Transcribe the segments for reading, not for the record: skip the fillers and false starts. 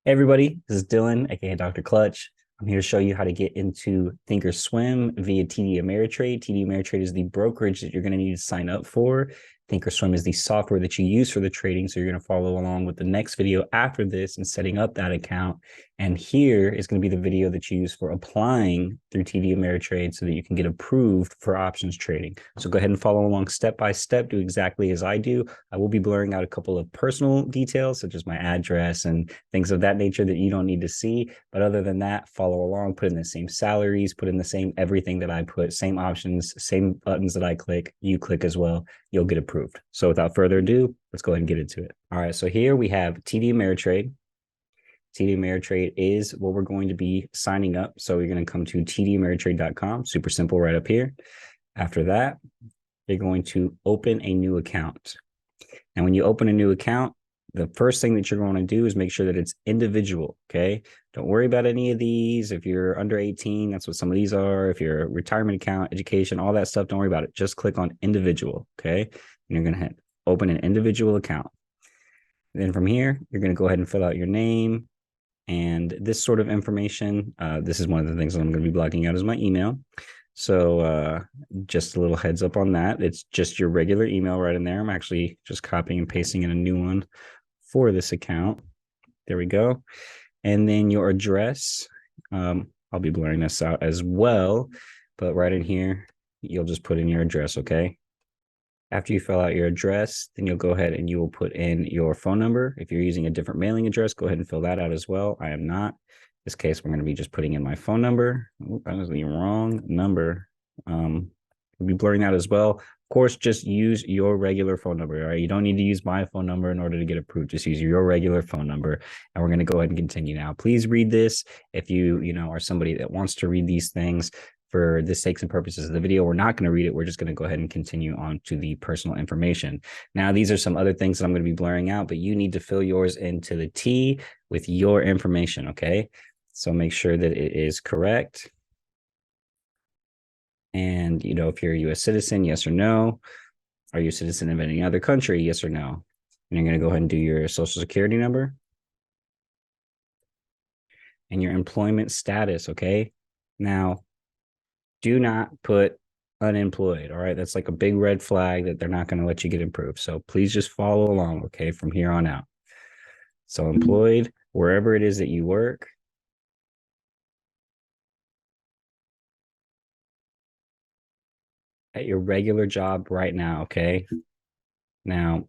Hey everybody, this is Dylan, aka Dr. Clutch. I'm here to show you how to get into Thinkorswim via TD Ameritrade. TD Ameritrade is the brokerage that you're going to need to sign up for. Thinkorswim is the software that you use for the trading. So you're going to follow along with the next video after this and setting up that account. And here is going to be the video that you use for applying through TD Ameritrade so that you can get approved for options trading. So go ahead and follow along step by step. Do exactly as I do. I will be blurring out a couple of personal details, such as my address and things of that nature that you don't need to see. But other than that, follow along, put in the same salaries, put in the same everything that I put, same options, same buttons that I click, you click as well. You'll get approved. So without further ado, let's go ahead and get into it. All right, so here we have TD Ameritrade. TD Ameritrade is what we're going to be signing up. So you're going to come to tdameritrade.com, super simple right up here. After that, you're going to open a new account. And when you open a new account, the first thing that you're going to do is make sure that it's individual, okay? Don't worry about any of these. If you're under 18, that's what some of these are. If you're a retirement account, education, all that stuff, don't worry about it. Just click on individual, okay? And you're going to hit open an individual account. Then from here, you're going to go ahead and fill out your name and this sort of information. This is one of the things that I'm going to be blocking out is my email. So just a little heads up on that. It's just your regular email right in there. I'm actually just copying and pasting in a new one for this account. There we go. And then your address. I'll be blurring this out as well, but right in here, you'll just put in your address, okay? After you fill out your address, then you'll go ahead and you will put in your phone number. If you're using a different mailing address, go ahead and fill that out as well. I am not. In this case, we're going to be just putting in my phone number. Oh, that was the wrong number. We'll be blurring that as well. Of course, just use your regular phone number. All right, you don't need to use my phone number in order to get approved. Just use your regular phone number, and we're going to go ahead and continue now. Please read this if you are somebody that wants to read these things. For the sakes and purposes of the video, we're not going to read it. We're just going to go ahead and continue on to the personal information. Now, these are some other things that I'm going to be blurring out, but you need to fill yours into the T with your information, okay? So make sure that it is correct. And, if you're a U.S. citizen, yes or no. Are you a citizen of any other country, yes or no? And you're going to go ahead and do your social security number and your employment status, okay? Now, do not put unemployed, all right? That's like a big red flag that they're not going to let you get approved. So please just follow along, okay, from here on out. So employed, wherever it is that you work. At your regular job right now, okay? Now,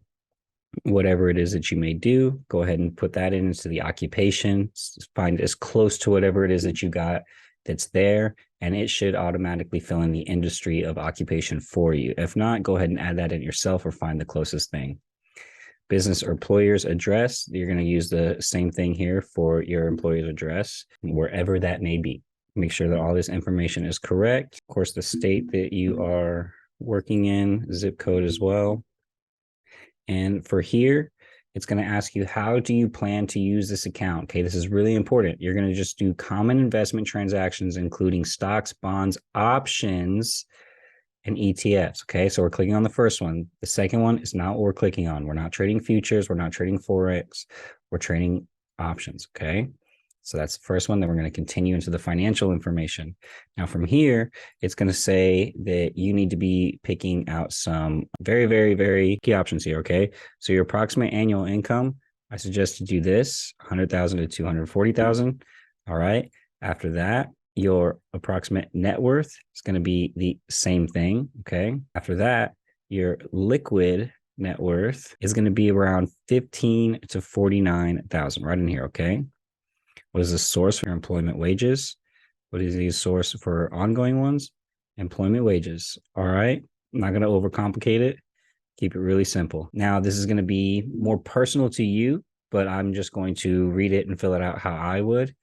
whatever it is that you may do, go ahead and put that into the occupation. Find as close to whatever it is that you got that's there, and it should automatically fill in the industry of occupation for you. If not, go ahead and add that in yourself or find the closest thing. Business or employer's address, you're going to use the same thing here for your employer's address, wherever that may be. Make sure that all this information is correct. Of course, the state that you are working in, zip code as well. And for here, it's going to ask you, how do you plan to use this account? Okay, this is really important. You're going to just do common investment transactions, including stocks, bonds, options, and ETFs. Okay, so we're clicking on the first one. The second one is not what we're clicking on. We're not trading futures. We're not trading Forex. We're trading options. Okay. So that's the first one. Then we're going to continue into the financial information. Now from here, it's going to say that you need to be picking out some very, very, very key options here, okay? So your approximate annual income, I suggest you do this, 100,000 to 240,000, all right? After that, your approximate net worth is going to be the same thing, okay? After that, your liquid net worth is going to be around 15 to 49,000 right in here, okay? What is the source for employment wages? What is the source for ongoing ones? Employment wages. All right. I'm not going to overcomplicate it. Keep it really simple. Now, this is going to be more personal to you, but I'm just going to read it and fill it out how I would.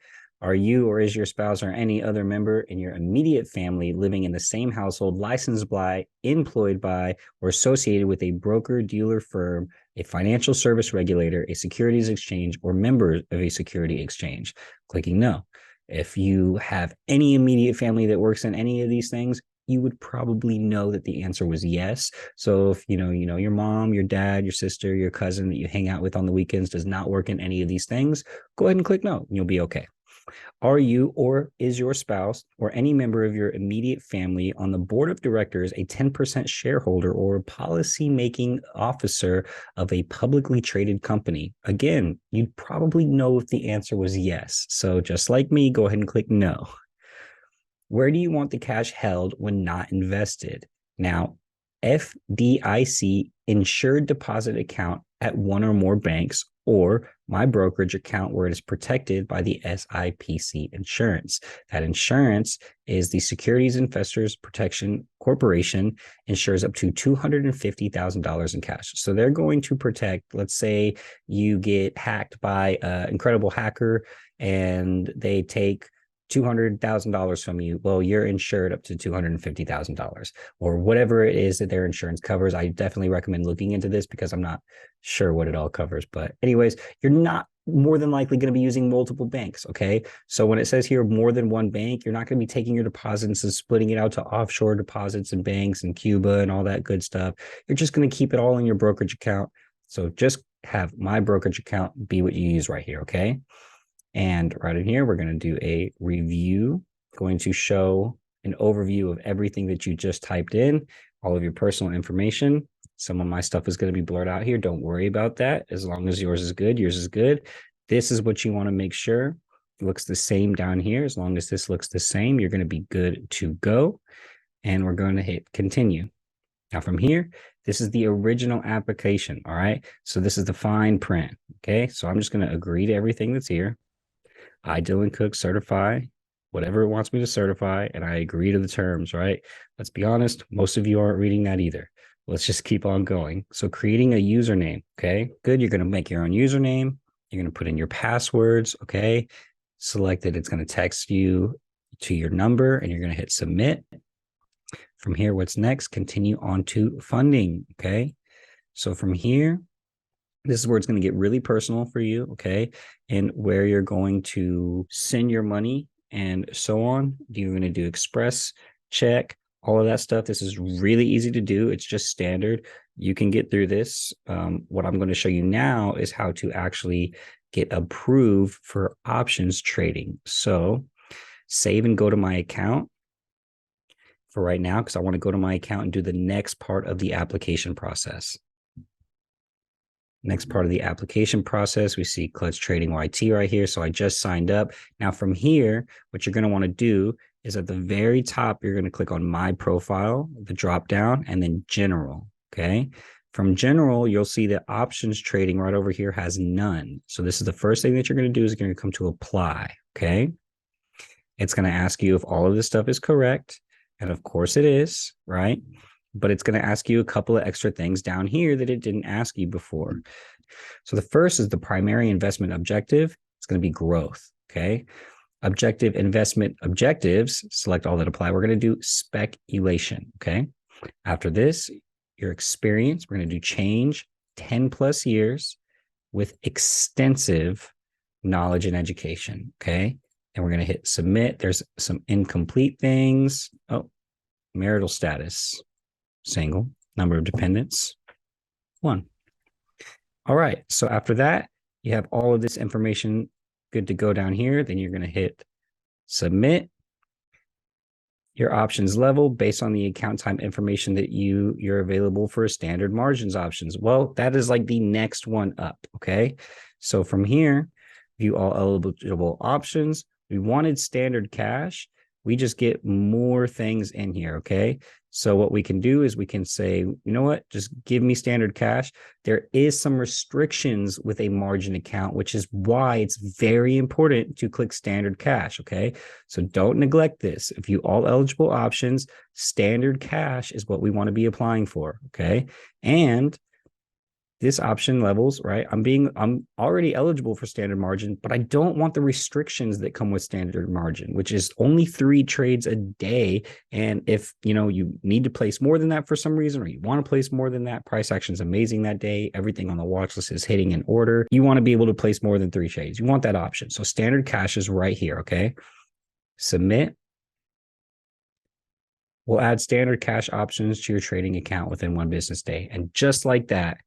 Are you or is your spouse or any other member in your immediate family living in the same household, licensed by, employed by, or associated with a broker, dealer firm, a financial service regulator, a securities exchange, or member of a security exchange? Clicking no. If you have any immediate family that works in any of these things, you would probably know that the answer was yes. So if your mom, your dad, your sister, your cousin that you hang out with on the weekends does not work in any of these things, go ahead and click no, and you'll be okay. Are you or is your spouse or any member of your immediate family on the board of directors a 10% shareholder or policy-making officer of a publicly traded company? Again, you'd probably know if the answer was yes. So just like me, go ahead and click no. Where do you want the cash held when not invested? Now, FDIC insured deposit account at one or more banks, or my brokerage account where it is protected by the SIPC insurance. That insurance is the Securities Investors Protection Corporation, insures up to $250,000 in cash. So they're going to protect, let's say you get hacked by an incredible hacker and they take $200,000 from you. Well, you're insured up to $250,000 or whatever it is that their insurance covers. I definitely recommend looking into this because I'm not sure what it all covers. But anyways, you're not more than likely going to be using multiple banks. Okay. So when it says here more than one bank, you're not going to be taking your deposits and splitting it out to offshore deposits and banks in Cuba and all that good stuff. You're just going to keep it all in your brokerage account. So just have my brokerage account be what you use right here. Okay. And right in here, we're going to do a review, going to show an overview of everything that you just typed in, all of your personal information. Some of my stuff is going to be blurred out here. Don't worry about that. As long as yours is good, yours is good. This is what you want to make sure it looks the same down here. As long as this looks the same, you're going to be good to go. And we're going to hit continue. Now from here, this is the original application. All right. So this is the fine print. Okay. So I'm just going to agree to everything that's here. I, Dylan Cook, certify whatever it wants me to certify, and I agree to the terms, right? Let's be honest, most of you aren't reading that either. Let's just keep on going. So creating a username, okay? Good, you're going to make your own username. You're going to put in your passwords, okay? Select that it's going to text you to your number, and you're going to hit submit. From here, what's next? Continue on to funding, okay? So from here, this is where it's going to get really personal for you, okay? And where you're going to send your money and so on. You're going to do express, check, all of that stuff. This is really easy to do. It's just standard. You can get through this. What I'm going to show you now is how to actually get approved for options trading. So save and go to my account for right now, because I want to go to my account and do the next part of the application process. Next part of the application process, we see Clutch Trading YT right here. So I just signed up. Now from here, what you're going to want to do is at the very top, you're going to click on My Profile, the drop down, and then General, okay? From General, you'll see that Options Trading right over here has none. So this is the first thing that you're going to do is you're going to come to Apply, okay? It's going to ask you if all of this stuff is correct. And of course it is, right? But it's going to ask you a couple of extra things down here that it didn't ask you before. So the first is the primary investment objective. It's going to be growth, okay? Objective investment objectives, select all that apply. We're going to do speculation, okay? After this, your experience, we're going to do change 10 plus years with extensive knowledge and education, okay? And we're going to hit submit. There's some incomplete things. Oh, marital status. Single, number of dependents, 1. All right. So after that, you have all of this information good to go down here. Then you're going to hit submit. Your options level based on the account time information that you're available for standard margins options. Well, that is like the next one up. Okay. So from here, view all eligible options. We wanted standard cash. We just get more things in here, okay? So what we can do is we can say, you know what, just give me standard cash. There is some restrictions with a margin account, which is why it's very important to click standard cash, okay? So don't neglect this. If you all eligible options, standard cash is what we want to be applying for, okay? And this option levels, right? I'm already eligible for standard margin, but I don't want the restrictions that come with standard margin, which is only 3 trades a day. And if you need to place more than that for some reason, or you want to place more than that, price action is amazing that day. Everything on the watch list is hitting in order. You want to be able to place more than 3 trades. You want that option. So standard cash is right here. Okay. Submit. We'll add standard cash options to your trading account within 1 business day. And just like that,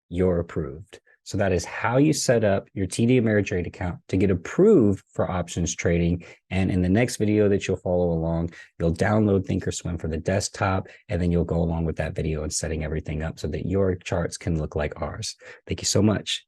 you're approved. So that is how you set up your TD Ameritrade account to get approved for options trading. And in the next video that you'll follow along, you'll download thinkorswim for the desktop, and then you'll go along with that video and setting everything up so that your charts can look like ours. Thank you so much.